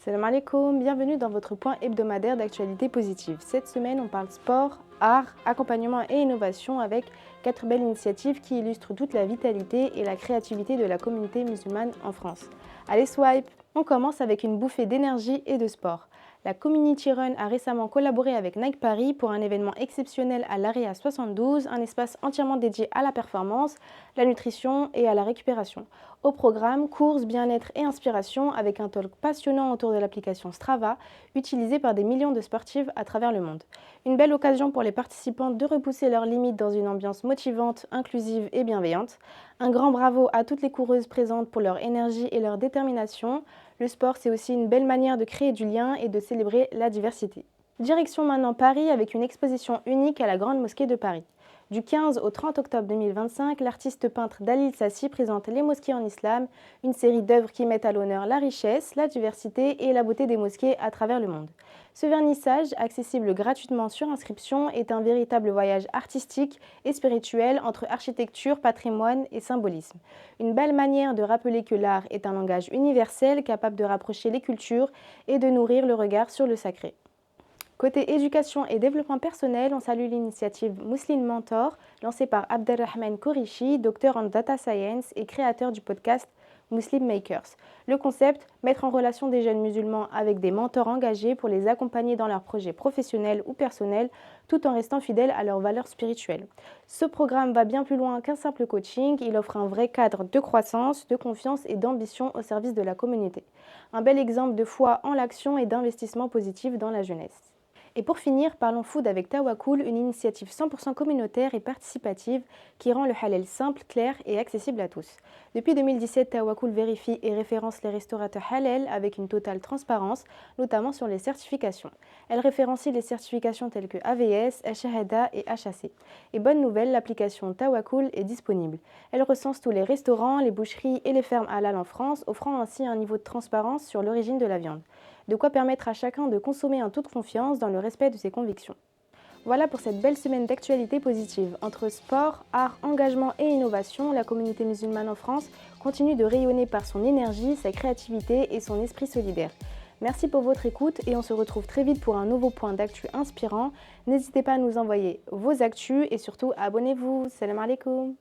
Salam alaikum, bienvenue dans votre point hebdomadaire d'actualité positive. Cette semaine, on parle sport, art, accompagnement et innovation avec 4 belles initiatives qui illustrent toute la vitalité et la créativité de la communauté musulmane en France. Allez swipe! On commence avec une bouffée d'énergie et de sport. La Community Run a récemment collaboré avec Nike Paris pour un événement exceptionnel à l'Area 72, un espace entièrement dédié à la performance, la nutrition et à la récupération. Au programme, courses, bien-être et inspiration avec un talk passionnant autour de l'application Strava, utilisée par des millions de sportives à travers le monde. Une belle occasion pour les participants de repousser leurs limites dans une ambiance motivante, inclusive et bienveillante. Un grand bravo à toutes les coureuses présentes pour leur énergie et leur détermination. Le sport, c'est aussi une belle manière de créer du lien et de célébrer la diversité. Direction maintenant Paris avec une exposition unique à la Grande Mosquée de Paris. Du 15 au 30 octobre 2025, l'artiste peintre Dalil Sassi présente Les mosquées en islam, une série d'œuvres qui mettent à l'honneur la richesse, la diversité et la beauté des mosquées à travers le monde. Ce vernissage, accessible gratuitement sur inscription, est un véritable voyage artistique et spirituel entre architecture, patrimoine et symbolisme. Une belle manière de rappeler que l'art est un langage universel capable de rapprocher les cultures et de nourrir le regard sur le sacré. Côté éducation et développement personnel, on salue l'initiative Muslim Mentor, lancée par Abdelrahman Kourichi, docteur en data science et créateur du podcast Muslim Makers. Le concept, mettre en relation des jeunes musulmans avec des mentors engagés pour les accompagner dans leurs projets professionnels ou personnels, tout en restant fidèles à leurs valeurs spirituelles. Ce programme va bien plus loin qu'un simple coaching, il offre un vrai cadre de croissance, de confiance et d'ambition au service de la communauté. Un bel exemple de foi en l'action et d'investissement positif dans la jeunesse. Et pour finir, parlons food avec Tawakkul, une initiative 100% communautaire et participative qui rend le halal simple, clair et accessible à tous. Depuis 2017, Tawakkul vérifie et référence les restaurateurs halal avec une totale transparence, notamment sur les certifications. Elle référencie les certifications telles que AVS, Shahada et HAC. Et bonne nouvelle, l'application Tawakkul est disponible. Elle recense tous les restaurants, les boucheries et les fermes halal en France, offrant ainsi un niveau de transparence sur l'origine de la viande. De quoi permettre à chacun de consommer en toute confiance dans le respect de ses convictions. Voilà pour cette belle semaine d'actualité positive. Entre sport, art, engagement et innovation, la communauté musulmane en France continue de rayonner par son énergie, sa créativité et son esprit solidaire. Merci pour votre écoute et on se retrouve très vite pour un nouveau point d'actu inspirant. N'hésitez pas à nous envoyer vos actus et surtout abonnez-vous. Salam alaikum.